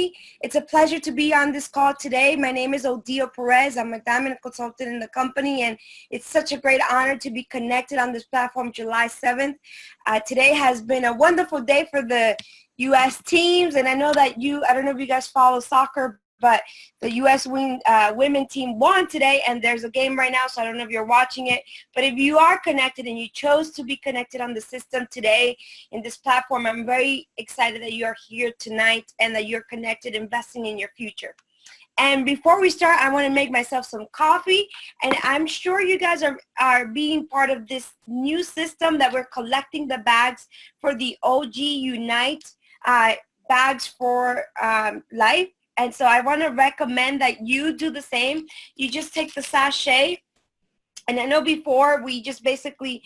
me. It's a pleasure to be on this call today. My name is Odile Perez. I'm a diamond consultant in the company, and it's such a great honor to be connected on this platform July 7th. Today has been a wonderful day for the U.S. teams, and I know that I don't know if you guys follow soccer, but the U.S. women team won today, and there's a game right now, so I don't know if you're watching it. But if you are connected and you chose to be connected on the system today in this platform, I'm very excited that you are here tonight and that you're connected, investing in your future. And before we start, I want to make myself some coffee, and I'm sure you guys are being part of this new system that we're collecting the bags for the OG Unite bags for life. And so I want to recommend that you do the same. You just take the sachet, and I know before we just basically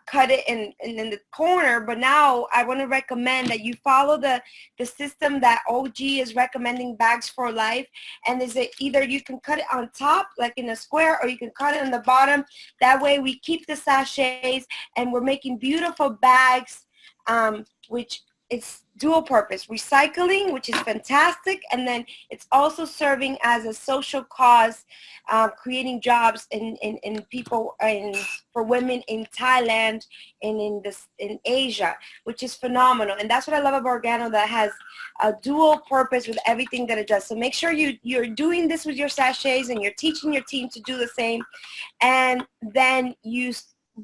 cut it in the corner, but now I want to recommend that you follow the system that OG is recommending, bags for life. And is it either you can cut it on top like in a square, or you can cut it on the bottom. That way we keep the sachets and we're making beautiful bags, which it's dual purpose, recycling, which is fantastic, and then it's also serving as a social cause, creating jobs in people, for women in Thailand and in Asia, which is phenomenal. And that's what I love about Organo, that has a dual purpose with everything that it does. So make sure you're doing this with your sachets, and you're teaching your team to do the same, and then you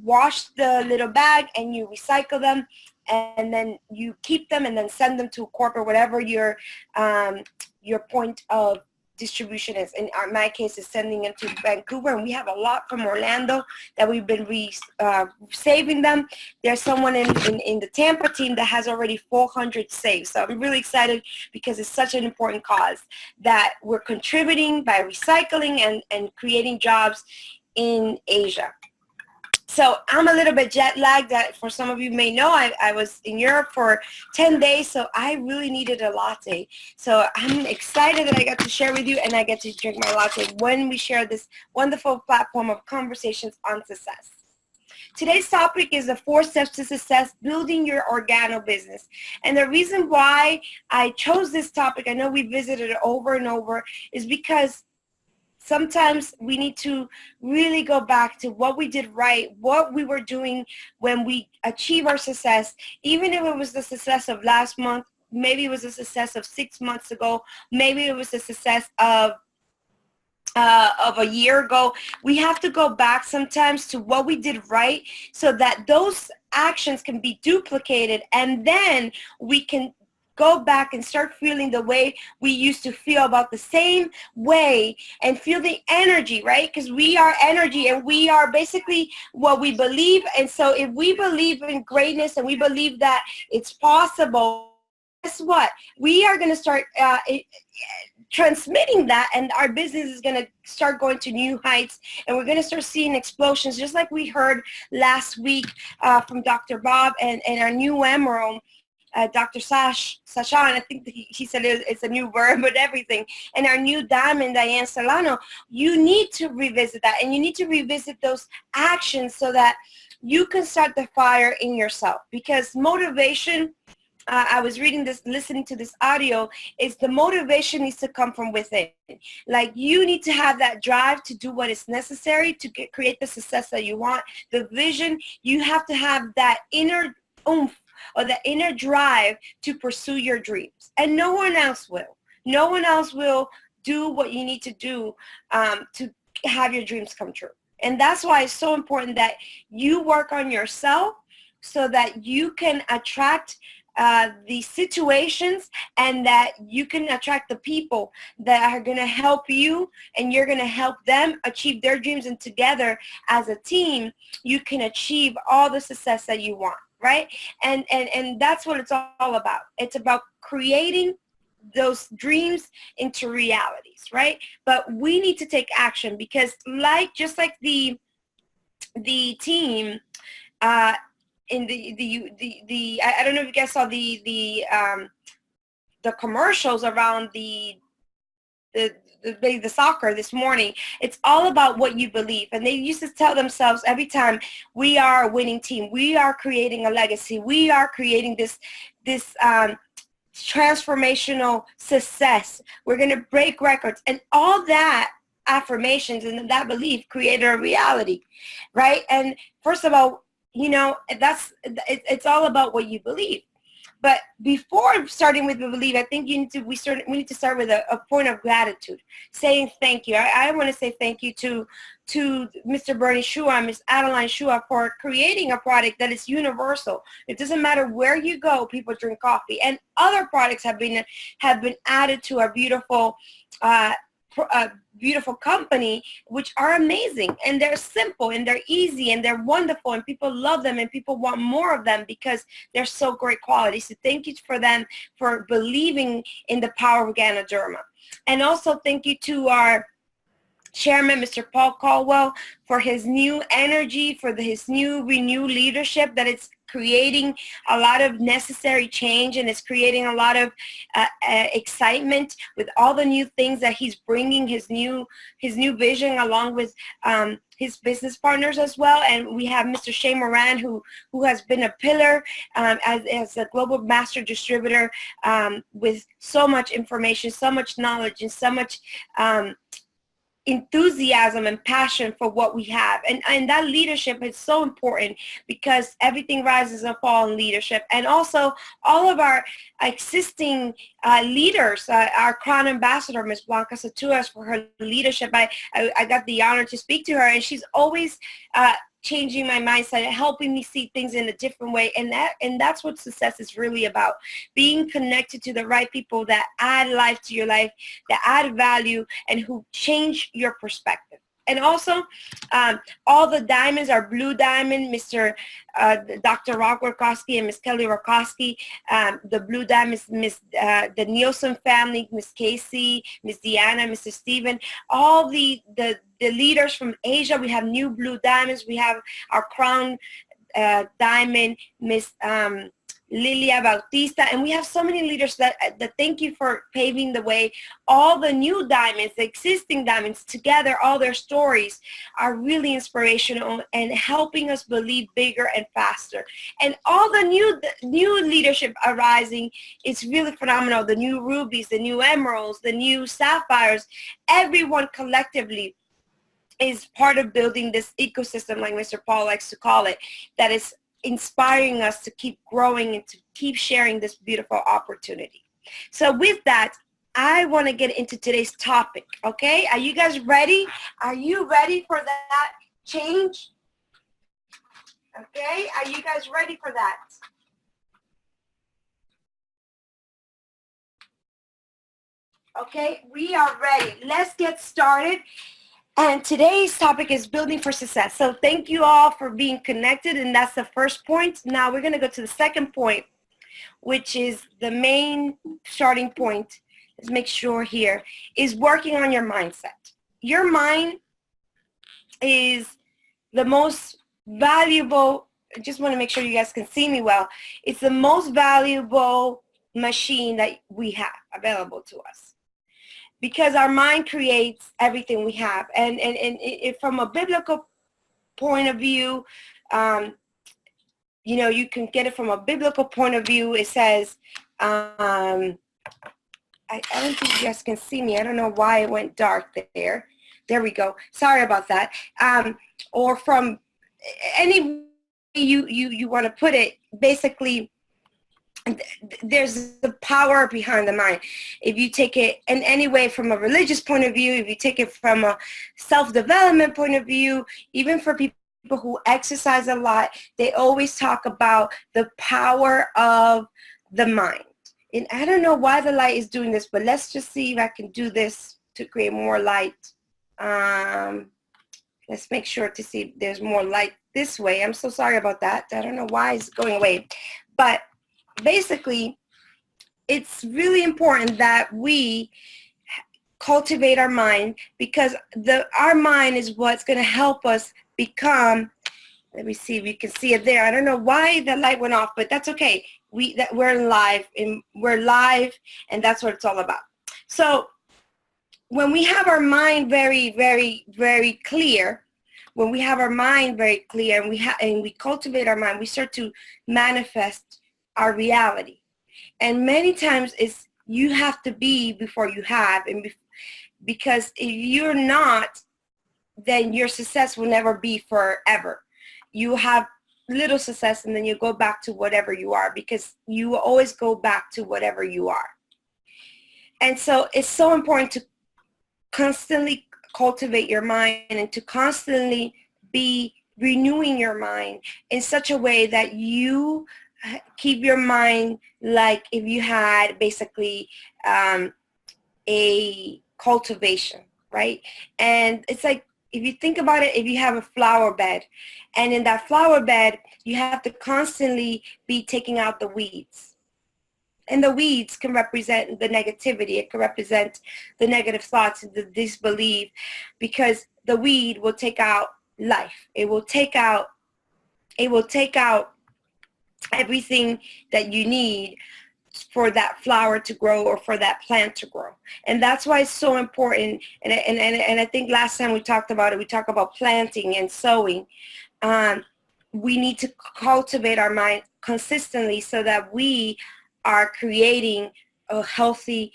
wash the little bag and you recycle them, and then you keep them and then send them to corporate, whatever your point of distribution is. In my case, is sending them to Vancouver, and we have a lot from Orlando that we've been saving them. There's someone in the Tampa team that has already 400 saved. So I'm really excited because it's such an important cause that we're contributing by recycling and creating jobs in Asia. So I'm a little bit jet lagged. That for some of you may know, I was in Europe for 10 days, so I really needed a latte. So I'm excited that I got to share with you, and I get to drink my latte when we share this wonderful platform of conversations on success. Today's topic is the 4 steps to success, building your Organo business. And the reason why I chose this topic, I know we visited it over and over, is because sometimes we need to really go back to what we did right, what we were doing when we achieve our success, even if it was the success of last month, maybe it was the success of 6 months ago, maybe it was the success of a year ago. We have to go back sometimes to what we did right so that those actions can be duplicated, and then we can go back and start feeling the way we used to feel about the same way, and feel the energy, right? Because we are energy, and we are basically what we believe. And so if we believe in greatness and we believe that it's possible, guess what? We are going to start transmitting that, and our business is going to start going to new heights, and we're going to start seeing explosions, just like we heard last week from Dr. Bob and our new Emerald, Dr. Sashan. I think he said it's a new word, but everything. And our new diamond, Diane Solano. You need to revisit that, and you need to revisit those actions so that you can start the fire in yourself. Because motivation, I was listening to this audio, is the motivation needs to come from within. Like, you need to have that drive to do what is necessary to create the success that you want. The vision, you have to have that inner oomph, or the inner drive to pursue your dreams. And no one else will. No one else will do what you need to do to have your dreams come true. And that's why it's so important that you work on yourself so that you can attract the situations, and that you can attract the people that are going to help you, and you're going to help them achieve their dreams. And together as a team, you can achieve all the success that you want. Right? And that's what it's all about. It's about creating those dreams into realities, right? But we need to take action, because just like the team in the I don't know if you guys saw the commercials around the soccer this morning. It's all about what you believe. And they used to tell themselves every time, we are a winning team. We are creating a legacy. We are creating this transformational success. We're going to break records. And all that affirmations and that belief created a reality, right? And first of all, you know, it's all about what you believe. But before starting with the belief, I think we need to start with a point of gratitude, saying thank you. I want to say thank you to Mr. Bernie Shua and Ms. Adeline Shua for creating a product that is universal. It doesn't matter where you go, people drink coffee. And other products have been added to our beautiful beautiful company, which are amazing, and they're simple and they're easy and they're wonderful, and people love them and people want more of them because they're so great quality. So thank you for them for believing in the power of Ganoderma. And also thank you to our Chairman, Mr. Paul Caldwell, for his new energy, for his new renewed leadership that it's creating a lot of necessary change, and it's creating a lot of excitement with all the new things that he's bringing, his new vision, along with his business partners as well. And we have Mr. Shane Moran, who has been a pillar as a global master distributor with so much information, so much knowledge, and so much enthusiasm and passion for what we have. And that leadership is so important, because everything rises and falls in leadership. And also all of our existing leaders, our Crown Ambassador, Ms. Blanca Satuas, for her leadership. I got the honor to speak to her, and she's always changing my mindset and helping me see things in a different way. And that's what success is really about, being connected to the right people that add life to your life, that add value, and who change your perspective. And also, all the diamonds are blue diamond, Dr. Rock Rakowski and Miss Kelly Rakowski. The blue diamonds, the Nielsen family, Miss Casey, Miss Deanna, Mr. Steven, all the leaders from Asia. We have new blue diamonds. We have our crown diamond, Miss Lilia Bautista, and we have so many leaders that thank you for paving the way. All the new diamonds, the existing diamonds together, all their stories are really inspirational and helping us believe bigger and faster. And all the new leadership arising is really phenomenal. The new rubies, the new emeralds, the new sapphires, everyone collectively is part of building this ecosystem, like Mr. Paul likes to call it, that is inspiring us to keep growing and to keep sharing this beautiful opportunity. So with that, I want to get into today's topic, okay? Are you guys ready? Are you ready for that change? Okay, are you guys ready for that? Okay, we are ready. Let's get started. And today's topic is building for success. So thank you all for being connected, and that's the first point. Now we're going to go to the second point, which is the main starting point. Let's make sure here is working on your mindset. Your mind is the most valuable. I just want to make sure you guys can see me well. It's the most valuable machine that we have available to us, because our mind creates everything we have. And from a biblical point of view, you know, you can get it from a biblical point of view. It says, I don't think you guys can see me. I don't know why it went dark there. There we go. Sorry about that. Or from any way you want to put it, basically, there's the power behind the mind. If you take it in any way from a religious point of view, if you take it from a self-development point of view, even for people who exercise a lot, they always talk about the power of the mind. And I don't know why the light is doing this, but let's just see if I can do this to create more light. Let's make sure to see if there's more light this way. I'm so sorry about that. I don't know why it's going away. But basically, it's really important that we cultivate our mind, because our mind is what's going to help us become. Let me see if you can see it there. I don't know why the light went off, but that's okay. We're live, and that's what it's all about. So when we have our mind very, very, very clear, and we cultivate our mind, we start to manifest our reality. And many times it's you have to be before you have, because if you're not, then your success will never be forever. You have little success and then you go back to whatever you are, because you will always go back to whatever you are. And so it's so important to constantly cultivate your mind and to constantly be renewing your mind in such a way that you keep your mind like if you had basically a cultivation, right? And it's like, if you think about it, if you have a flower bed, and in that flower bed, you have to constantly be taking out the weeds. And the weeds can represent the negativity. It can represent the negative thoughts, the disbelief, because the weed will take out life. It will take out everything that you need for that flower to grow or for that plant to grow. And that's why it's so important. And I think last time we talked about it, we talked about planting and sowing. We need to cultivate our mind consistently so that we are creating a healthy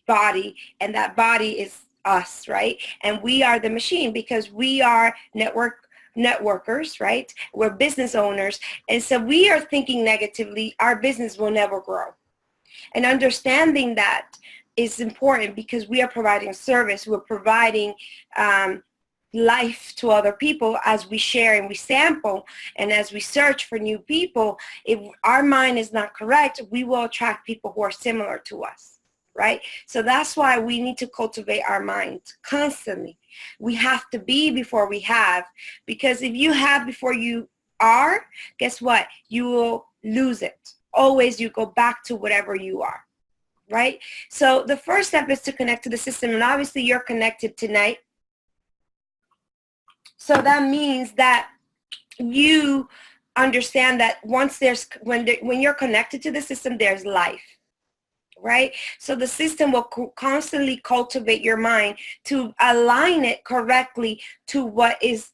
body, and that body is us, right? And we are the machine, because we are networkers, right? We're business owners. And so we are thinking negatively, our business will never grow. And understanding that is important, because we are providing service. We're providing life to other people as we share and we sample, and as we search for new people. If our mind is not correct, we will attract people who are similar to us, right? So that's why we need to cultivate our minds constantly. We have to be before we have, because if you have before you are, guess what? You will lose it. Always you go back to whatever you are, right? So the first step is to connect to the system, and obviously you're connected tonight. So that means that you understand that once when you're connected to the system, there's life, right? So the system will constantly cultivate your mind to align it correctly to what's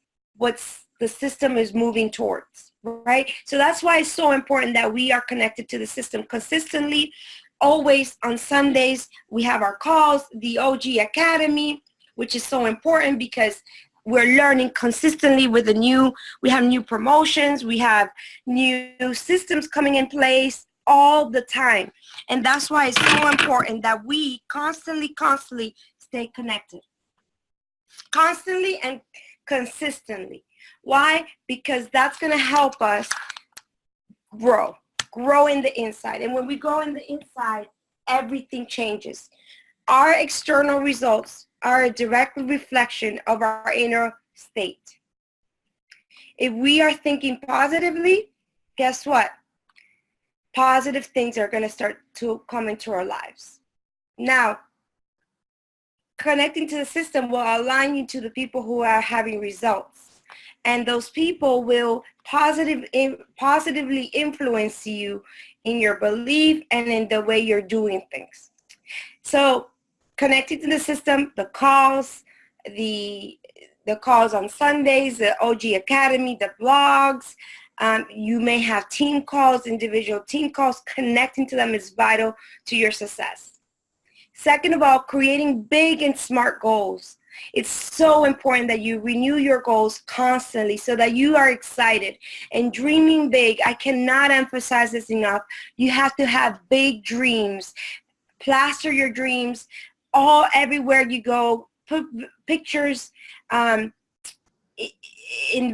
the system is moving towards, right? So that's why it's so important that we are connected to the system consistently. Always on Sundays, we have our calls, the OG Academy, which is so important because we're learning consistently with we have new promotions, we have new systems coming in place all the time. And that's why it's so important that we constantly stay connected. Constantly and consistently. Why? Because that's going to help us grow in the inside. And when we grow in the inside, everything changes. Our external results are a direct reflection of our inner state. If we are thinking positively, guess what? Positive things are going to start to come into our lives. Now, connecting to the system will align you to the people who are having results. And those people will positively influence you in your belief and in the way you're doing things. So connecting to the system, the calls on Sundays, the OG Academy, the blogs, you may have team calls, individual team calls. Connecting to them is vital to your success. Second of all, creating big and smart goals. It's so important that you renew your goals constantly so that you are excited and dreaming big. I cannot emphasize this enough. You have to have big dreams. Plaster your dreams everywhere you go. Put pictures in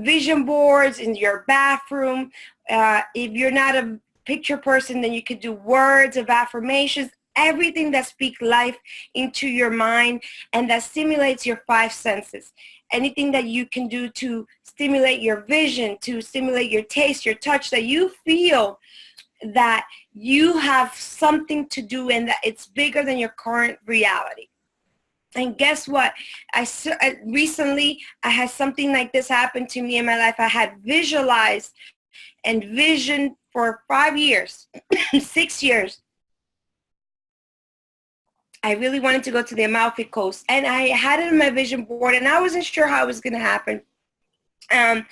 vision boards in your bathroom. If you're not a picture person, then you could do words of affirmations. Everything that speaks life into your mind and that stimulates your five senses. Anything that you can do to stimulate your vision, to stimulate your taste, your touch, that you feel that you have something to do and that it's bigger than your current reality. And guess what? Recently, I had something like this happen to me in my life. I had visualized and visioned for 5 years, 6 years. I really wanted to go to the Amalfi Coast, and I had it in my vision board, and I wasn't sure how it was going to happen. I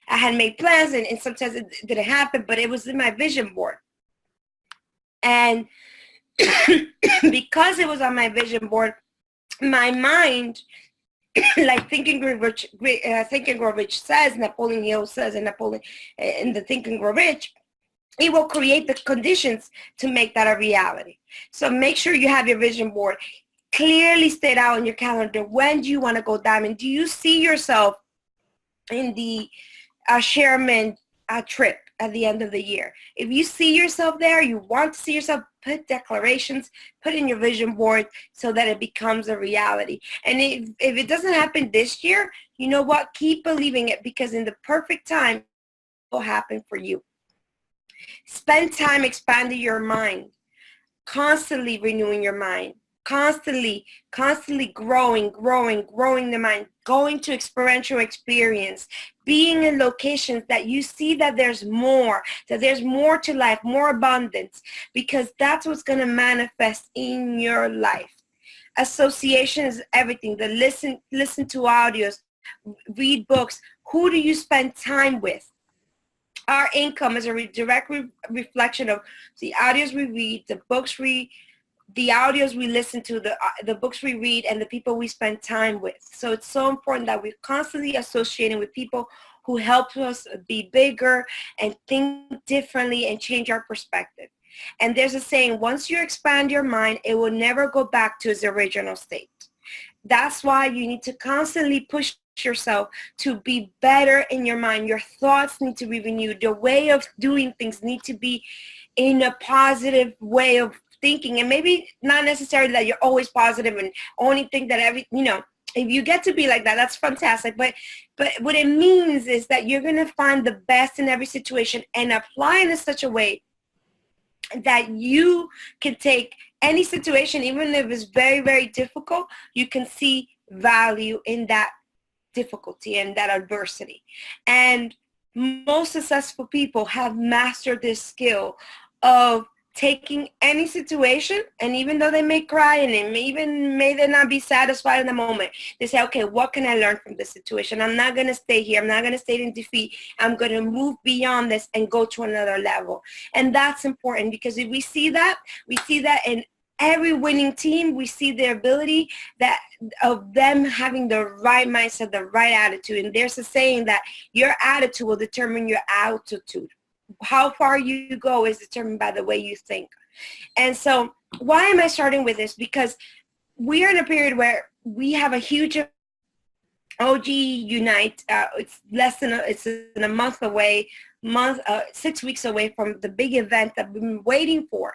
had made plans, and sometimes it didn't happen, but it was in my vision board. And because it was on my vision board, my mind, like Think and Grow Rich, Think and Grow Rich says, Napoleon Hill says, and Napoleon in the Think and Grow Rich, it will create the conditions to make that a reality. So make sure you have your vision board clearly state out on your calendar. When do you want to go diamond? Do you see yourself in the Sherman trip at the end of the year? If you see yourself there, you want to see yourself, put declarations, put in your vision board so that it becomes a reality. And if it doesn't happen this year, you know what? Keep believing it, because in the perfect time, it will happen for you. Spend time expanding your mind, constantly renewing your mind, constantly growing the mind, going to experiential experience, being in locations that you see that there's more to life, more abundance, because that's what's going to manifest in your life. Association is everything. The listen to audios, read books. Who do you spend time with? Our income is a direct reflection of the audios we read, the audios we listen to, the books we read, and the people we spend time with. So it's so important that we're constantly associating with people who help us be bigger and think differently and change our perspective. And there's a saying, once you expand your mind, it will never go back to its original state. That's why you need to constantly push yourself to be better in your mind. Your thoughts need to be renewed. The way of doing things need to be in a positive way of thinking. And maybe not necessarily that you're always positive and only think that if you get to be like that, that's fantastic. But what it means is that you're going to find the best in every situation and apply it in such a way that you can take any situation, even if it's very, very difficult, you can see value in that difficulty and that adversity. And most successful people have mastered this skill of taking any situation, and even though they may cry and may they not be satisfied in the moment, they say, okay, what can I learn from this situation? I'm not going to stay here. I'm not going to stay in defeat. I'm going to move beyond this and go to another level. And that's important, because if we see that in every winning team, we see the ability that of them having the right mindset, the right attitude. And there's a saying that your attitude will determine your altitude. How far you go is determined by the way you think. And so why am I starting with this? Because we are in a period where we have a huge OG Unite. It's in a month away, 6 weeks away from the big event that we've been waiting for.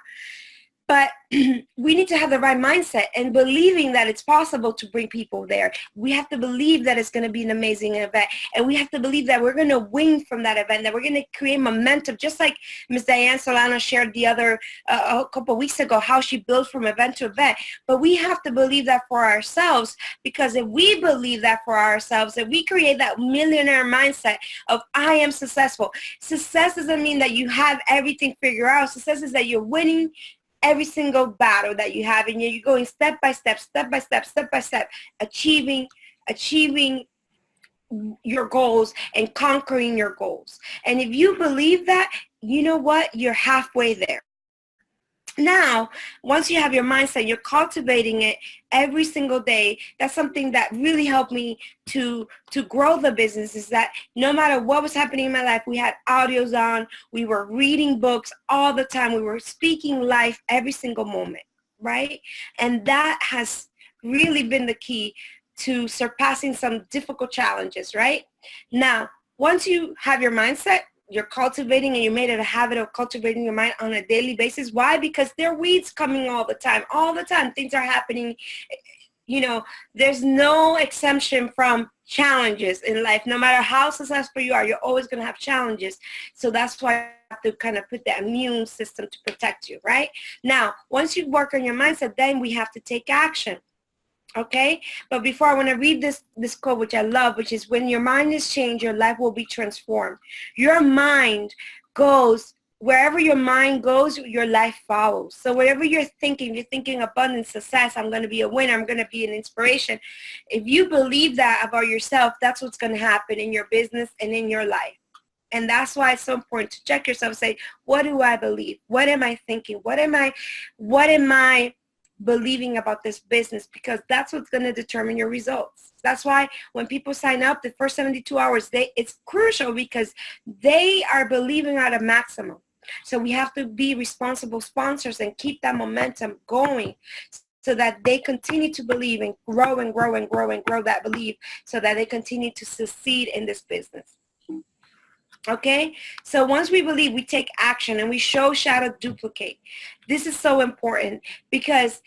But we need to have the right mindset and believing that it's possible to bring people there. We have to believe that it's going to be an amazing event. And we have to believe that we're going to win from that event, that we're going to create momentum, just like Ms. Diane Solano shared a couple of weeks ago, how she built from event to event. But we have to believe that for ourselves, because if we believe that for ourselves, if we create that millionaire mindset of I am successful. Success doesn't mean that you have everything figured out. Success is that you're winning every single battle that you have, and you're going step by step, achieving your goals and conquering your goals. And if you believe that, you know what? You're halfway there. Now, once you have your mindset, you're cultivating it every single day. That's something that really helped me to grow the business, is that no matter what was happening in my life, we had audios on, we were reading books all the time, we were speaking life every single moment, right? And that has really been the key to surpassing some difficult challenges, right? Now, once you have your mindset, you're cultivating, and you made it a habit of cultivating your mind on a daily basis. Why? Because there are weeds coming all the time. Things are happening. There's no exemption from challenges in life. No matter how successful you are, you're always going to have challenges. So that's why you have to kind of put that immune system to protect you, right? Now, once you work on your mindset, then we have to take action. Okay, but before, I want to read this quote, which I love, which is, when your mind is changed, your life will be transformed. Your mind goes, wherever your mind goes, your life follows. So wherever you're thinking abundance, success, I'm going to be a winner, I'm going to be an inspiration. If you believe that about yourself, that's what's going to happen in your business and in your life. And that's why it's so important to check yourself and say, what do I believe? What am I thinking? What am I believing about this business? Because that's what's going to determine your results. That's why when people sign up, the first 72 hours, it's crucial because they are believing at a maximum. So we have to be responsible sponsors and keep that momentum going so that they continue to believe and grow and grow and grow and grow that belief so that they continue to succeed in this business. Okay, so once we believe, we take action and we show, shadow, duplicate. This is so important because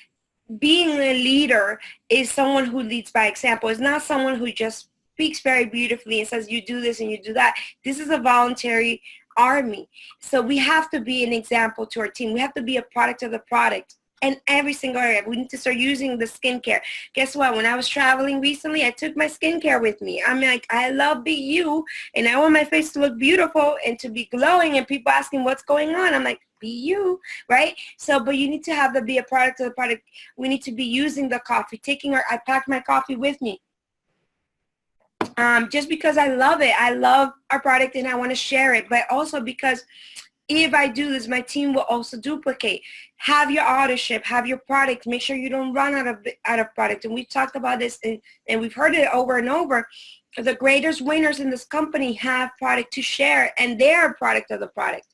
being a leader is someone who leads by example. It's not someone who just speaks very beautifully and says, you do this and you do that. This is a voluntary army. So we have to be an example to our team. We have to be a product of the product. And every single area, we need to start using the skincare. Guess what? When I was traveling recently, I took my skincare with me. I'm like, I love BU, and I want my face to look beautiful and to be glowing, and people asking what's going on. I'm like, BU, right? So, but you need to have to be a product of the product. We need to be using the coffee, I packed my coffee with me. Just because I love it. I love our product and I want to share it, but also because if I do this, my team will also duplicate. Have your auto ship, have your product. Make sure you don't run out of product. And we've talked about this and we've heard it over and over. The greatest winners in this company have product to share, and they're a product of the product.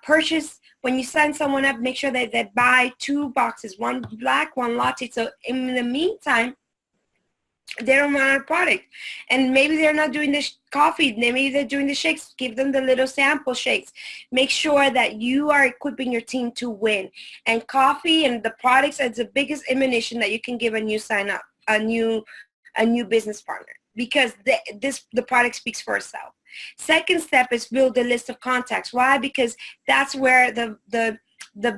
Purchase, when you sign someone up, make sure that they buy 2 boxes, one black, one latte. So in the meantime, they don't run out of product. And maybe they're not doing the coffee. Maybe they're doing the shakes. Give them the little sample shakes. Make sure that you are equipping your team to win. And coffee and the products is the biggest ammunition that you can give a new sign up, a new business partner, because the product speaks for itself. Second step is build a list of contacts. Why? Because that's where the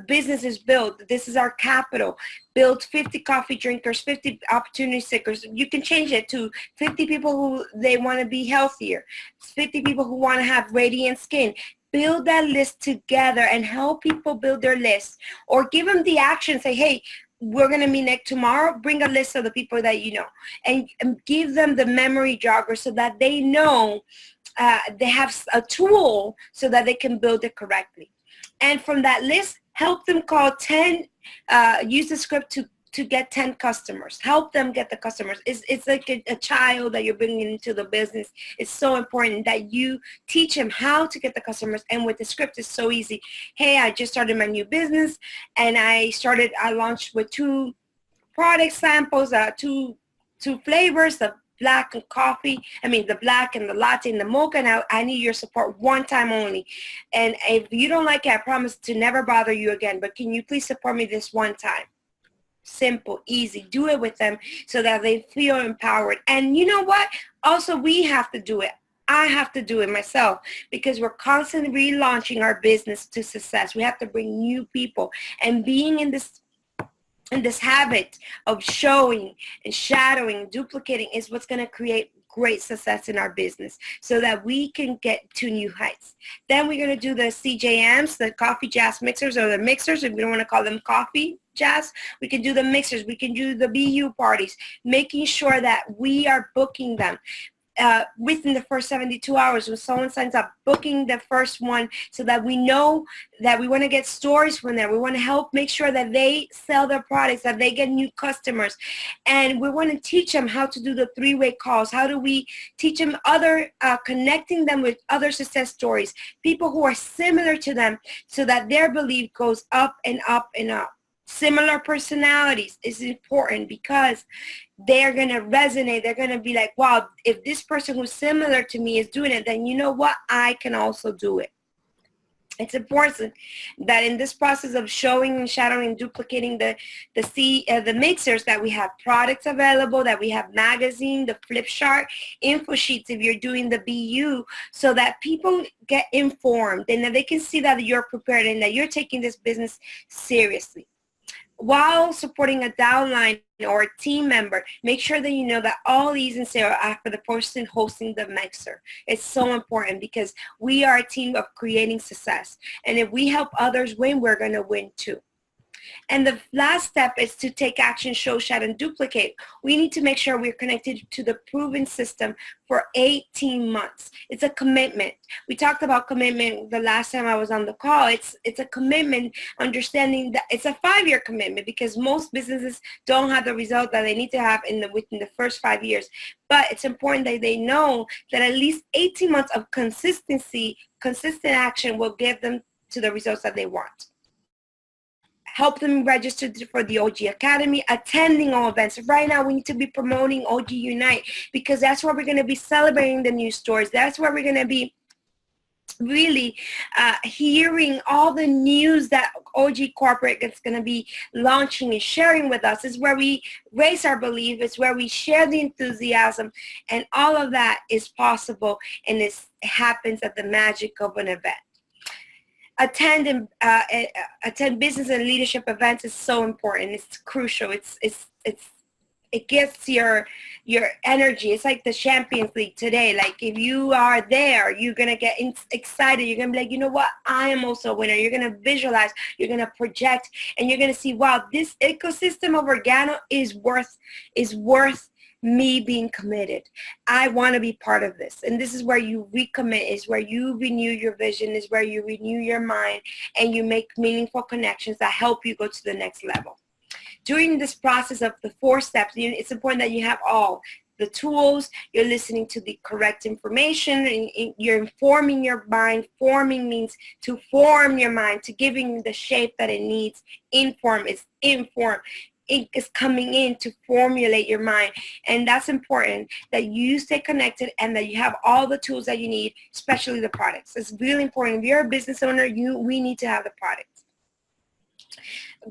business is built. This is our capital. Build 50 coffee drinkers, 50 opportunity seekers. You can change it to 50 people who they want to be healthier, 50 people who want to have radiant skin. Build that list together and help people build their list, or give them the action. Say, hey, we're going to meet next tomorrow. Bring a list of the people that you know, and give them the memory jogger so that they know they have a tool so that they can build it correctly. And from that list, help them call 10, use the script to get 10 customers. Help them get the customers. It's like a child that you're bringing into the business. It's so important that you teach them how to get the customers. And with the script, it's so easy. Hey, I just started my new business, and I launched with 2 product samples, two flavors, the black and coffee, the black and the latte and the mocha. Now I need your support one time only. And if you don't like it, I promise to never bother you again. But can you please support me this one time? Simple, easy. Do it with them so that they feel empowered. And you know what? Also, we have to do it. I have to do it myself because we're constantly relaunching our business to success. We have to bring new people, and being in this habit of showing and shadowing and duplicating is what's going to create great success in our business so that we can get to new heights. Then we're going to do the CJMs, the coffee jazz mixers, or the mixers. If we don't want to call them coffee jazz, we can do the mixers. We can do the BU parties, making sure that we are booking them. Within the first 72 hours when someone signs up, booking the first one so that we know that we want to get stories from them. We want to help make sure that they sell their products, that they get new customers. And we want to teach them how to do the 3-way calls. How do we teach them connecting them with other success stories, people who are similar to them so that their belief goes up and up and up. Similar personalities is important because they're going to resonate. They're going to be like, wow, if this person who's similar to me is doing it, then you know what? I can also do it. It's important that in this process of showing and shadowing and duplicating the mixers, that we have products available, that we have magazine, the flip chart, info sheets if you're doing the BU, so that people get informed and that they can see that you're prepared and that you're taking this business seriously. While supporting a downline or a team member, make sure that you know that all these and say are after the person hosting the mixer. It's so important because we are a team of creating success. And if we help others win, we're going to win too. And the last step is to take action, show, shout, and duplicate. We need to make sure we're connected to the proven system for 18 months. It's a commitment. We talked about commitment the last time I was on the call. It's a commitment, understanding that it's a 5-year commitment, because most businesses don't have the result that they need to have within the first 5 years. But it's important that they know that at least 18 months of consistent action will get them to the results that they want. Help them register for the OG Academy, attending all events. Right now, we need to be promoting OG Unite, because that's where we're going to be celebrating the new stores. That's where we're going to be really hearing all the news that OG Corporate is going to be launching and sharing with us. Is where we raise our belief. It's where we share the enthusiasm, and all of that is possible, and it happens at the magic of an event. Attend business and leadership events is so important. It's crucial. It gets your energy. It's like the Champions League today. Like, if you are there, you're gonna get excited. You're gonna be like, you know what? I am also a winner. You're gonna visualize. You're gonna project, and you're gonna see, wow, this ecosystem of Organo is worth me being committed. I want to be part of this. And this is where you recommit, is where you renew your vision, is where you renew your mind, and you make meaningful connections that help you go to the next level. During this process of the 4 steps, it's important that you have all the tools, you're listening to the correct information, and you're informing your mind. Forming means to form your mind, to giving the shape that it needs. Inform is inform. Ink is coming in to formulate your mind, and that's important, that you stay connected and that you have all the tools that you need, especially the products. It's really important. If you're a business owner, we need to have the products.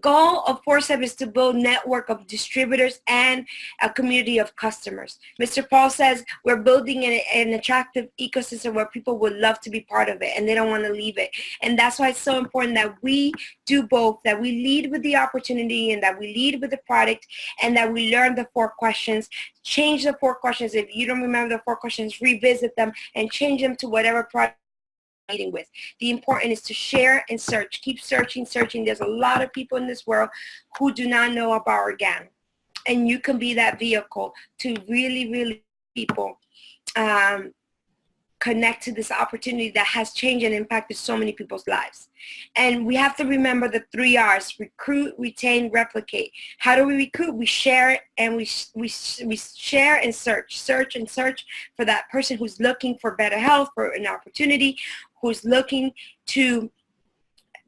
Goal of 4 steps is to build network of distributors and a community of customers. Mr. Paul says we're building an attractive ecosystem where people would love to be part of it and they don't want to leave it. And that's why it's so important that we do both, that we lead with the opportunity and that we lead with the product, and that we learn the 4 questions. Change the 4 questions. If you don't remember the 4 questions, revisit them and change them to whatever product meeting with. The important is to share and search. Keep searching. There's a lot of people in this world who do not know about Organo, and you can be that vehicle to really people connect to this opportunity that has changed and impacted so many people's lives. And we have to remember the 3 R's: recruit, retain, replicate. How do we recruit? We share, and we share and search. Search for that person who's looking for better health, for an opportunity, who's looking to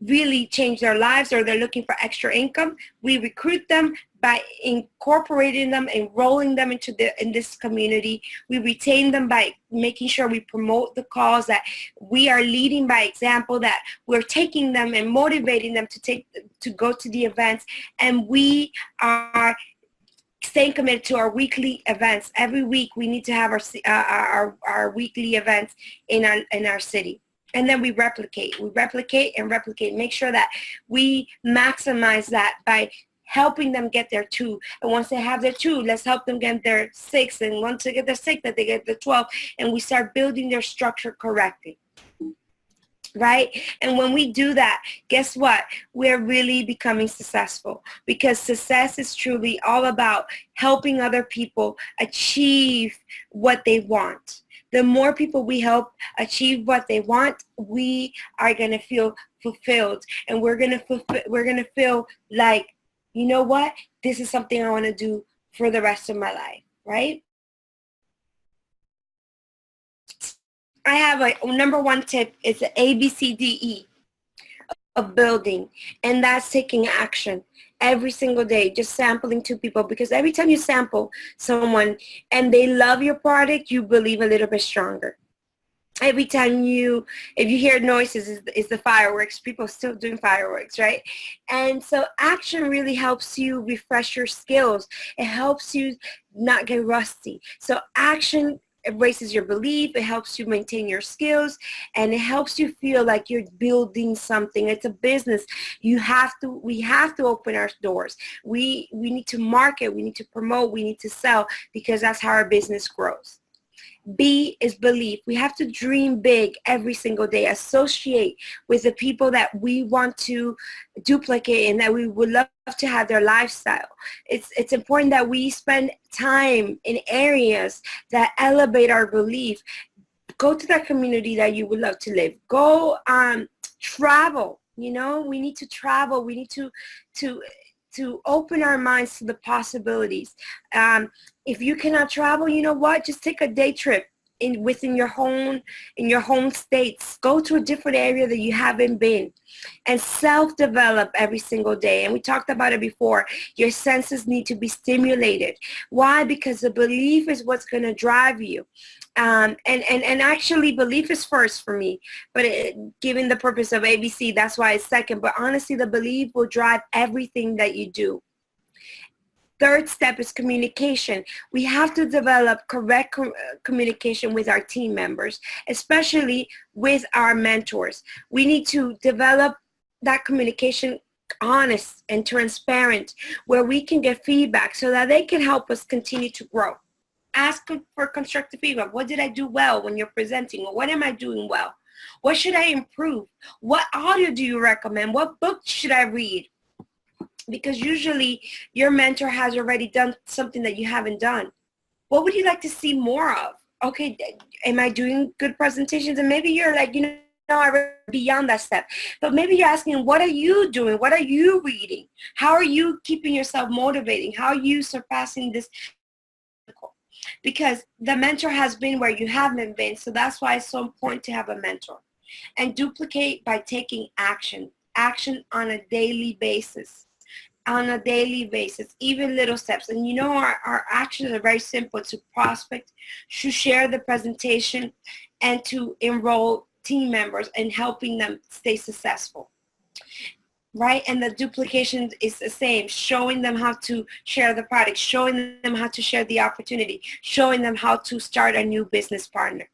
really change their lives, or they're looking for extra income. We recruit them by incorporating them, enrolling them in this community. We retain them by making sure we promote the cause, that we are leading by example, that we're taking them and motivating them to go to the events, and we are staying committed to our weekly events. Every week we need to have our weekly events in our city. And then we replicate and replicate. Make sure that we maximize that by helping them get their 2. And once they have their 2, let's help them get their 6. And once they get their 6, that they get the 12. And we start building their structure correctly. Right? And when we do that, guess what? We're really becoming successful, because success is truly all about helping other people achieve what they want. The more people we help achieve what they want, we are going to feel fulfilled, and we're going to feel like, you know what? This is something I want to do for the rest of my life, right? I have a number 1 tip. It's the ABCDE of building, and that's taking action every single day, just sampling to people, because every time you sample someone and they love your product, you believe a little bit stronger. Every time if you hear noises, it's the fireworks. People are still doing fireworks, right? And so action really helps you refresh your skills. It helps you not get rusty. So action, it raises your belief, it helps you maintain your skills, and it helps you feel like you're building something. It's a business. We have to open our doors. We need to market, we need to promote, we need to sell, because that's how our business grows. B is belief. We have to dream big every single day, associate with the people that we want to duplicate and that we would love to have their lifestyle. It's important that we spend time in areas that elevate our belief. Go to that community that you would love to live. Go travel. You know, we need to travel. We need to open our minds to the possibilities. If you cannot travel, you know what? Just take a day trip within your home states. Go to a different area that you haven't been, and self-develop every single day. And we talked about it before. Your senses need to be stimulated. Why? Because the belief is what's going to drive you. And actually, belief is first for me. But given the purpose of ABC, that's why it's second. But honestly, the belief will drive everything that you do. Third step is communication. We have to develop correct communication with our team members, especially with our mentors. We need to develop that communication honest and transparent, where we can get feedback so that they can help us continue to grow. Ask for constructive feedback. What did I do well when you're presenting? Or what am I doing well? What should I improve? What audio do you recommend? What book should I read? Because usually your mentor has already done something that you haven't done. What would you like to see more of? Okay, am I doing good presentations? And maybe you're like, I'm beyond that step. But maybe you're asking, what are you doing? What are you reading? How are you keeping yourself motivating? How are you surpassing this? Because the mentor has been where you haven't been. So that's why it's so important to have a mentor. And duplicate by taking action on a daily basis. Even little steps. And our actions are very simple: to prospect, to share the presentation, and to enroll team members and helping them stay successful. Right? And the duplication is the same: showing them how to share the product, showing them how to share the opportunity, showing them how to start a new business partner.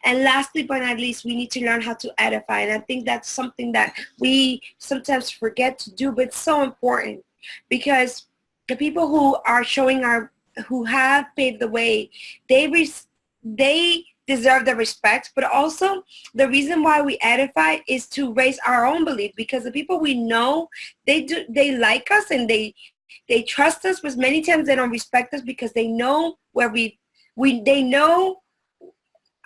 And lastly but not least, we need to learn how to edify. And I think that's something that we sometimes forget to do, but it's so important. Because the people who are who have paved the way, they deserve the respect. But also, the reason why we edify is to raise our own belief. Because the people we know, they like us and they trust us. But many times they don't respect us because they know where they know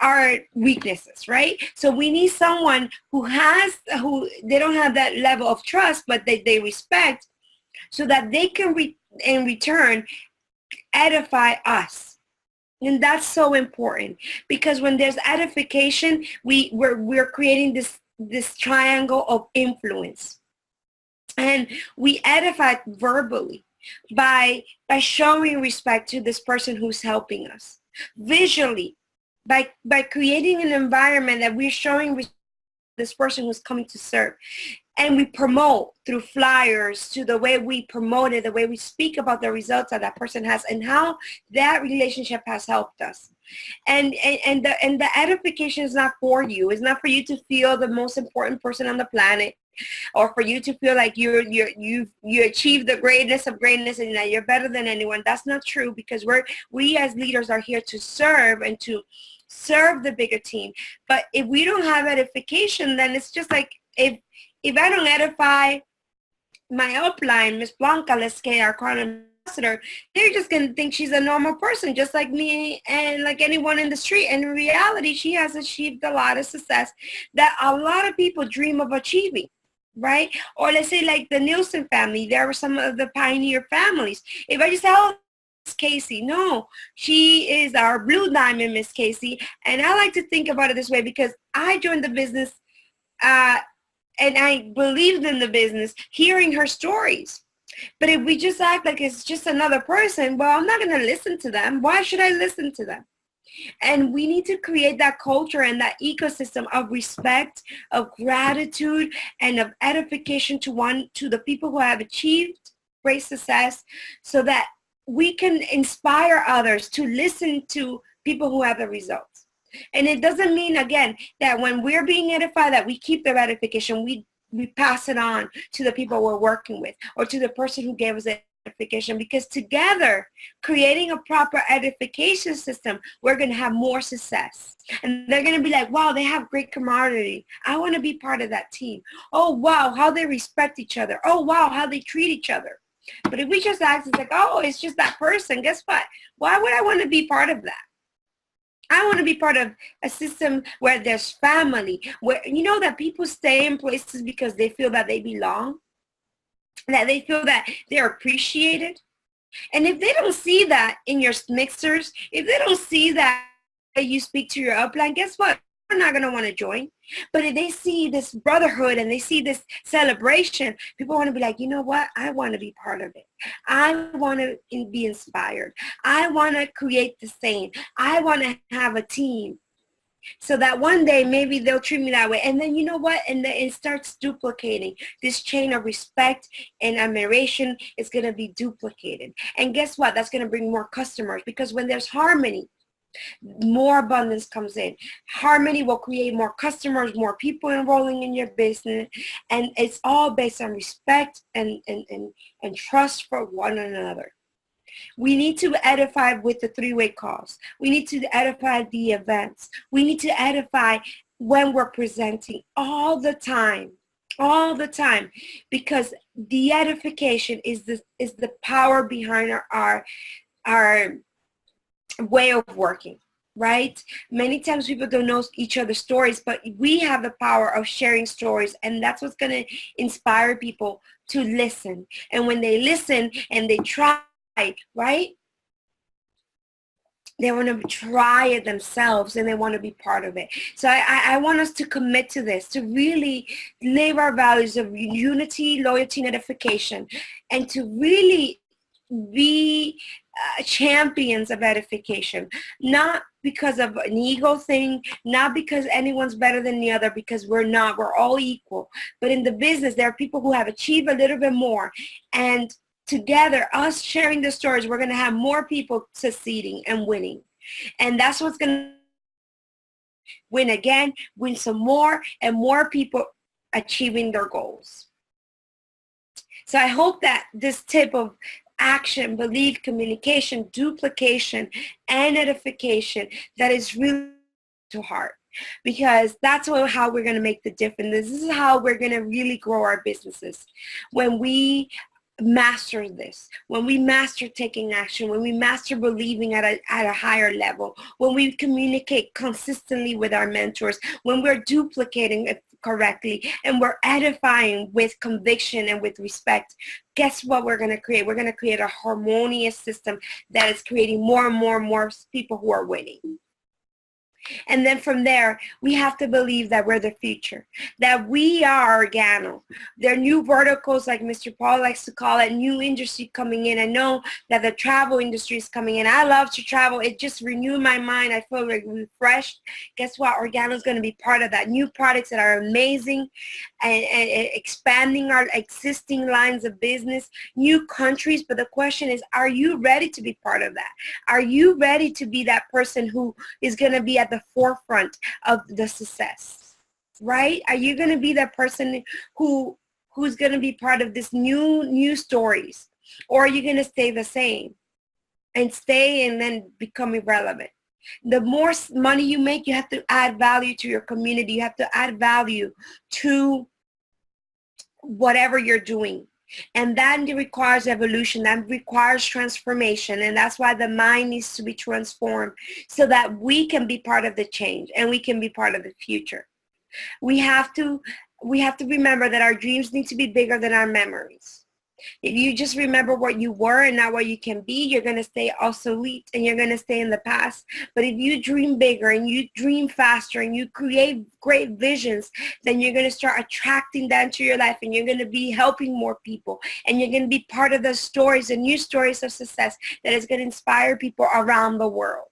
our weaknesses, right? So we need someone who they don't have that level of trust, but they respect, so that they can in return edify us. And that's so important, because when there's edification, we're creating this triangle of influence. And we edify verbally by showing respect to this person who's helping us. Visually, by creating an environment that we're showing respect to this person who's coming to serve. And we promote through flyers, to the way we promote it, the way we speak about the results that person has, and how that relationship has helped us. And the edification is not for you. It's not for you to feel the most important person on the planet, or for you to feel like you achieved the greatness of greatness and that you're better than anyone. That's not true, because we as leaders are here to serve and to serve the bigger team. But if we don't have edification, then it's just like, if I don't edify my upline, Miss Blanca, let's say our current ambassador, they're just going to think she's a normal person, just like me and like anyone in the street. And in reality, she has achieved a lot of success that a lot of people dream of achieving, right? Or let's say like the Nielsen family, there were some of the pioneer families. If I just say, oh, Miss Casey, no, she is our blue diamond, Miss Casey. And I like to think about it this way, because I joined the business and I believed in the business hearing her stories. But if we just act like it's just another person, well, I'm not going to listen to them. Why should I listen to them? And we need to create that culture and that ecosystem of respect, of gratitude, and of edification to the people who have achieved great success, so that we can inspire others to listen to people who have the results. And it doesn't mean, again, that when we're being edified, that we keep the edification. We pass it on to the people we're working with, or to the person who gave us it. edification, because together, creating a proper edification system, we're going to have more success. And they're going to be like, wow, they have great camaraderie. I want to be part of that team. Oh, wow, how they respect each other. Oh, wow, how they treat each other. But if we just act, it's like, oh, it's just that person. Guess what? Why would I want to be part of that? I want to be part of a system where there's family, where, you know, that people stay in places because they feel that they belong, that they feel that they're appreciated. And if they don't see that in your mixers, if they don't see that you speak to your upline, guess what? They're not going to want to join. But if they see this brotherhood and they see this celebration, people want to be like, you know what? I want to be part of it. I want to be inspired. I want to create the same. I want to have a team. So that one day maybe they'll treat me that way. And then you know what? And then it starts duplicating. This chain of respect and admiration is going to be duplicated. And guess what? That's going to bring more customers, because when there's harmony, more abundance comes in. Harmony will create more customers, more people enrolling in your business. And it's all based on respect and trust for one another. We need to edify with the three-way calls. We need to edify the events. We need to edify when we're presenting all the time, because the edification is the power behind our way of working, right? Many times people don't know each other's stories, but we have the power of sharing stories, and that's what's going to inspire people to listen. And when they listen and they try, right? They want to try it themselves, and they want to be part of it. So I want us to commit to this, to really live our values of unity, loyalty, and edification, and to really be champions of edification, not because of an ego thing, not because anyone's better than the other, because we're not. We're all equal. But in the business, there are people who have achieved a little bit more, and together, us sharing the stories, we're going to have more people succeeding and winning. And that's what's going to win again, win some more, and more people achieving their goals. So I hope that this tip of action, belief, communication, duplication, and edification, that is really to heart, because that's how we're going to make the difference. This is how we're going to really grow our businesses. When we master this, when we master taking action, when we master believing at a higher level, when we communicate consistently with our mentors, when we're duplicating it correctly, and we're edifying with conviction and with respect, guess what we're going to create? We're going to create a harmonious system that is creating more and more and more people who are winning. And then from there, we have to believe that we're the future, that we are organo. There are new verticals, like Mr. Paul likes to call it, new industry coming in. I know that the travel industry is coming in. I love to travel. It just renewed my mind. I feel like refreshed. Guess what? Organo is going to be part of that. New products that are amazing, and expanding our existing lines of business, new countries. But the question is, are you ready to be part of that? Are you ready to be that person who is going to be at the forefront of the success, right? Are you going to be that person who's going to be part of this new stories, or are you going to stay the same and stay and then become irrelevant? The more money you make, you have to add value to your community. You have to add value to whatever you're doing. And that requires evolution, that requires transformation. And that's why the mind needs to be transformed, so that we can be part of the change and we can be part of the future. We have to remember that our dreams need to be bigger than our memories. If you just remember what you were and not what you can be, you're going to stay obsolete and you're going to stay in the past. But if you dream bigger and you dream faster and you create great visions, then you're going to start attracting that into your life, and you're going to be helping more people, and you're going to be part of the stories, the new stories of success that is going to inspire people around the world.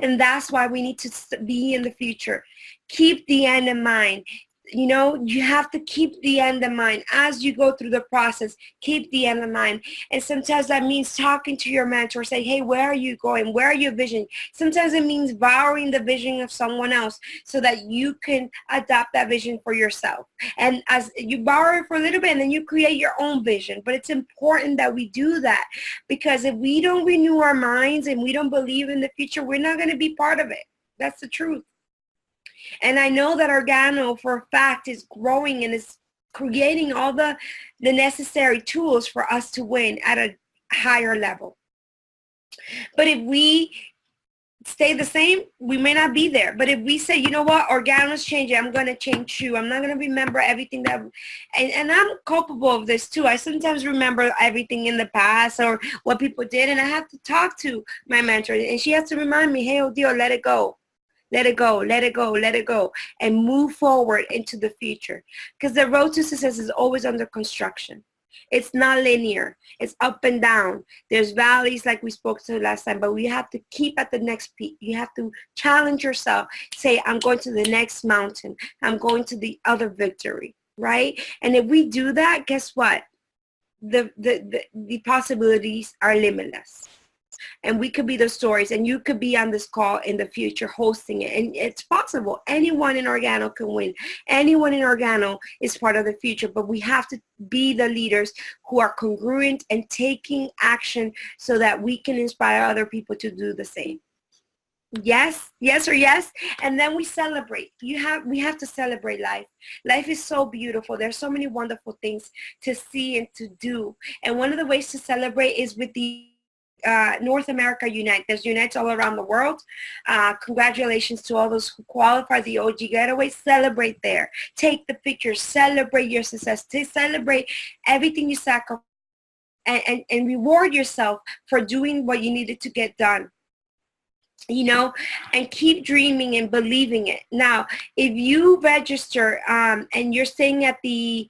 And that's why we need to be in the future. Keep the end in mind. You know, you have to keep the end in mind as you go through the process. Keep the end in mind. And sometimes that means talking to your mentor, say, hey, where are you going? Where are your vision? Sometimes it means borrowing the vision of someone else so that you can adopt that vision for yourself. And as you borrow it for a little bit, and then you create your own vision. But it's important that we do that, because if we don't renew our minds and we don't believe in the future, we're not going to be part of it. That's the truth. And I know that Organo, for a fact, is growing and is creating all the necessary tools for us to win at a higher level. But if we stay the same, we may not be there. But if we say, you know what, Organo's changing, I'm going to change too. I'm not going to remember everything that, and I'm culpable of this too. I sometimes remember everything in the past or what people did, and I have to talk to my mentor, and she has to remind me, hey, Odile, let it go. Let it go, let it go, let it go, and move forward into the future. Because the road to success is always under construction. It's not linear. It's up and down. There's valleys like we spoke to last time, but we have to keep at the next peak. You have to challenge yourself. Say, I'm going to the next mountain. I'm going to the other victory, right? And if we do that, guess what? The possibilities are limitless. And we could be the stories, and you could be on this call in the future hosting it. And it's possible. Anyone in Organo can win. Anyone in Organo is part of the future, but we have to be the leaders who are congruent and taking action so that we can inspire other people to do the same. Yes, yes or yes. And then we celebrate. We have to celebrate life. Life is so beautiful. There's so many wonderful things to see and to do. And one of the ways to celebrate is with the North America Unite. There's Unites all around the world. Congratulations to all those who qualify the OG Getaway. Celebrate there. Take the pictures. Celebrate your success. Celebrate everything you sacrificed, and reward yourself for doing what you needed to get done. You know, and keep dreaming and believing it. Now, if you register and you're staying at the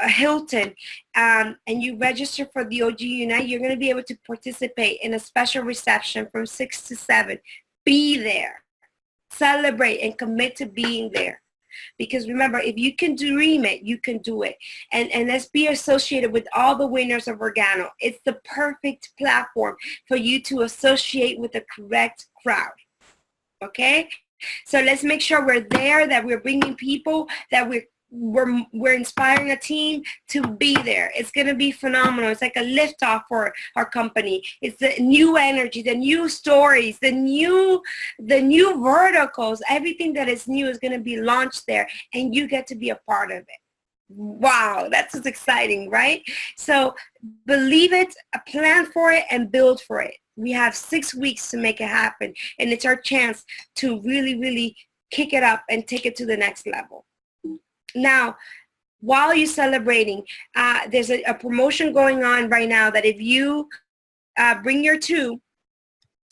Hilton, and you register for the OG Unite, you're going to be able to participate in a special reception from 6 to 7. Be there. Celebrate and commit to being there. Because remember, if you can dream it, you can do it. And let's be associated with all the winners of Organo. It's the perfect platform for you to associate with the correct crowd. Okay? So let's make sure we're there, that we're bringing people, that we're inspiring a team to be there. It's going to be phenomenal. It's like a liftoff for our company. It's the new energy, the new stories, the new verticals. Everything that is new is going to be launched there, and you get to be a part of it. Wow, that's just exciting, right? So believe it, plan for it, and build for it. We have 6 weeks to make it happen, and it's our chance to really, really kick it up and take it to the next level. Now, while you're celebrating, there's a promotion going on right now that if you bring your two,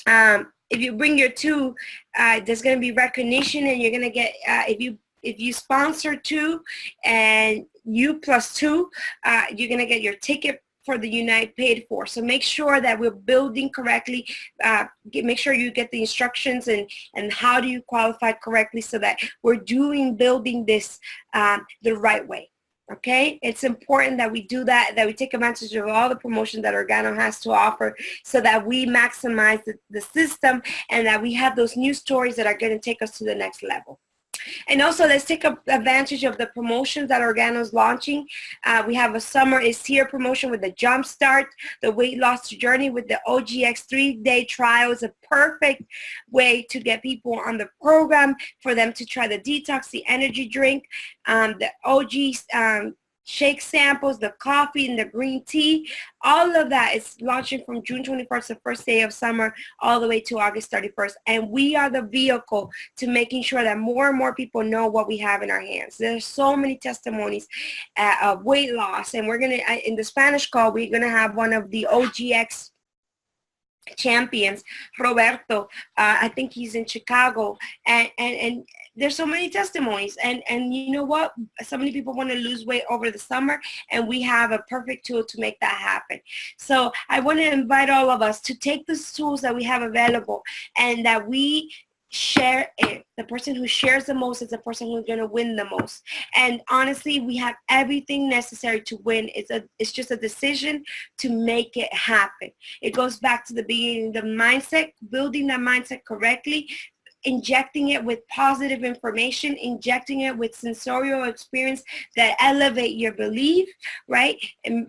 there's going to be recognition, and you're going to get, if you sponsor 2 and you plus 2, you're going to get your ticket for the Unite paid for. So make sure that we're building correctly. Make sure you get the instructions and how do you qualify correctly so that we're building this the right way. Okay, it's important that we do that we take advantage of all the promotions that Organo has to offer so that we maximize the system and that we have those new stories that are going to take us to the next level. And also, let's take advantage of the promotions that Organo is launching. We have a Summer is Here promotion with the Jumpstart, the weight loss journey with the OGX 3-day trial is a perfect way to get people on the program, for them to try the detox, the energy drink, the OG shake samples, the coffee and the green tea. All of that is launching from June 21st, the first day of summer, all the way to August 31st. And we are the vehicle to making sure that more and more people know what we have in our hands. There's so many testimonies of weight loss. And we're going to, in the Spanish call, we're going to have one of the OGX champions, Roberto. I think he's in Chicago. And there's so many testimonies, and you know what, so many people want to lose weight over the summer, and we have a perfect tool to make that happen. So I want to invite all of us to take the tools that we have available and that we share it. The person who shares the most is the person who's going to win the most. And honestly, we have everything necessary to win. It's just a decision to make it happen. It goes back to the beginning, the mindset, building that mindset correctly, injecting it with positive information, injecting it with sensorial experience that elevate your belief, right? And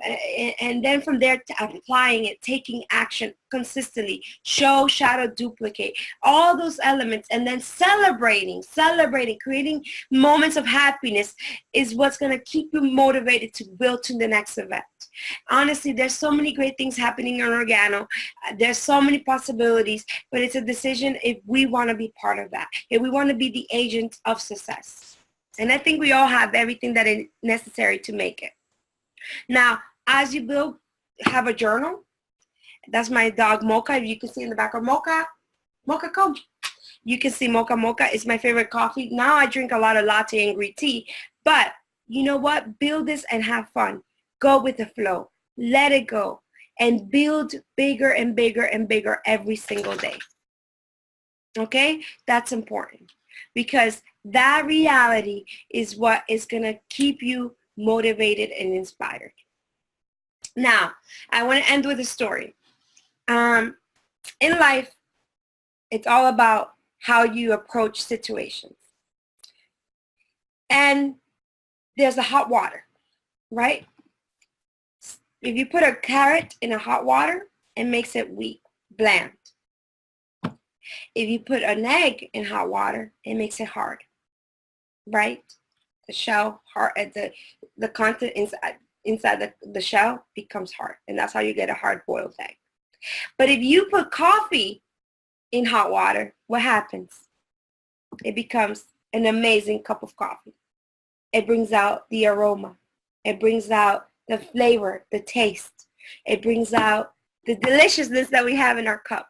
then from there, to applying it, taking action consistently, show, shadow, duplicate, all those elements, and then celebrating, creating moments of happiness is what's going to keep you motivated to build to the next event. Honestly, there's so many great things happening in Organo. There's so many possibilities, but it's a decision if we want to be part of that, if we want to be the agent of success. And I think we all have everything that is necessary to make it. Now, as you build, have a journal. That's my dog, Mocha. If you can see in the back of Mocha, come. You can see Mocha. Mocha is my favorite coffee. Now I drink a lot of latte and green tea, but you know what? Build this and have fun. Go with the flow. Let it go. And build bigger and bigger and bigger every single day. Okay? That's important. Because that reality is what is going to keep you motivated and inspired. Now, I want to end with a story. In life, it's all about how you approach situations. And there's a hot water, right? If you put a carrot in a hot water, it makes it weak, bland. If you put an egg in hot water, it makes it hard, right? The shell, hard, the content inside the shell becomes hard, and that's how you get a hard-boiled egg. But if you put coffee in hot water, what happens? It becomes an amazing cup of coffee. It brings out the aroma. It brings out the flavor, the taste. It brings out the deliciousness that we have in our cup.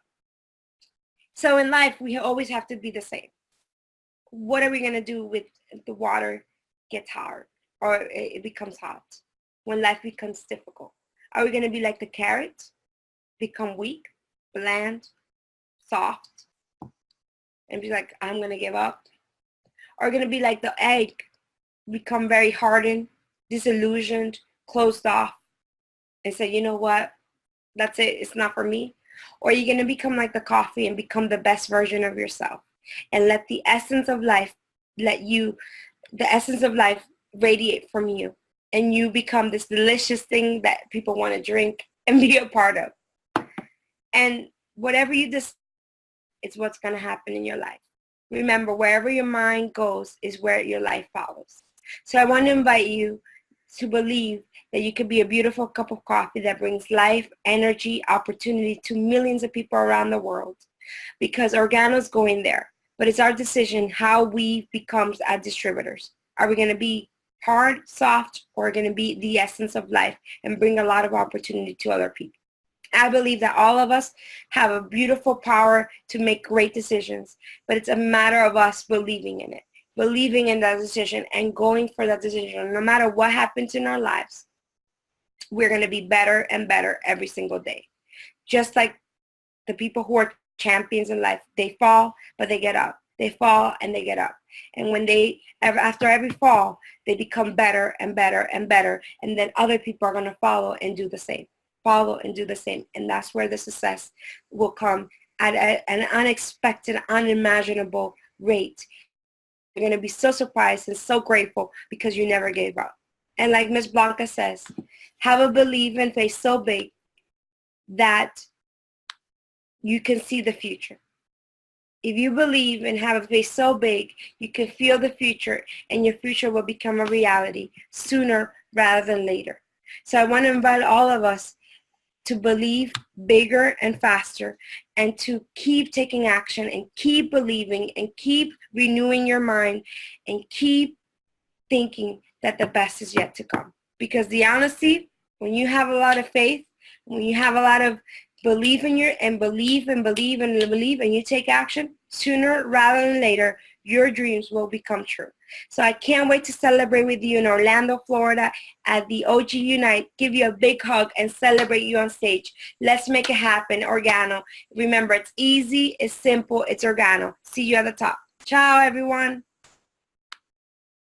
So in life, we always have to be the same. What are we going to do with the water gets hard or it becomes hot when life becomes difficult? Are we going to be like the carrot, become weak, bland, soft, and be like, I'm going to give up? Or going to be like the egg, become very hardened, disillusioned, closed off, and say, you know what, that's it, it's not for me? Or are you going to become like the coffee and become the best version of yourself and let the essence of life, radiate from you, and you become this delicious thing that people want to drink and be a part of? And whatever you decide, it's what's going to happen in your life. Remember, wherever your mind goes is where your life follows. So I want to invite you to believe that you could be a beautiful cup of coffee that brings life, energy, opportunity to millions of people around the world, because Organo's going there. But it's our decision how we become as distributors. Are we going to be hard, soft, or are we going to be the essence of life and bring a lot of opportunity to other people? I believe that all of us have a beautiful power to make great decisions, but it's a matter of us believing in it, believing in that decision and going for that decision. No matter what happens in our lives, we're going to be better and better every single day. Just like the people who are champions in life, they fall, but they get up. They fall and they get up. And when after every fall, they become better and better and better. And then other people are going to follow and do the same. Follow and do the same. And that's where the success will come at an unexpected, unimaginable rate. You're going to be so surprised and so grateful because you never gave up. And like Miss Blanca says, have a belief and faith so big that you can see the future. If you believe and have a faith so big, you can feel the future, and your future will become a reality sooner rather than later. So I want to invite all of us to believe bigger and faster, and to keep taking action and keep believing and keep renewing your mind and keep thinking that the best is yet to come. Because the honesty, when you have a lot of faith, when you have a lot of believe in your and believe and believe and believe, and you take action, sooner rather than later, your dreams will become true. So I can't wait to celebrate with you in Orlando, Florida at the OG Unite. Give you a big hug and celebrate you on stage. Let's make it happen, Organo. Remember, it's easy, it's simple, it's Organo. See you at the top. Ciao, everyone.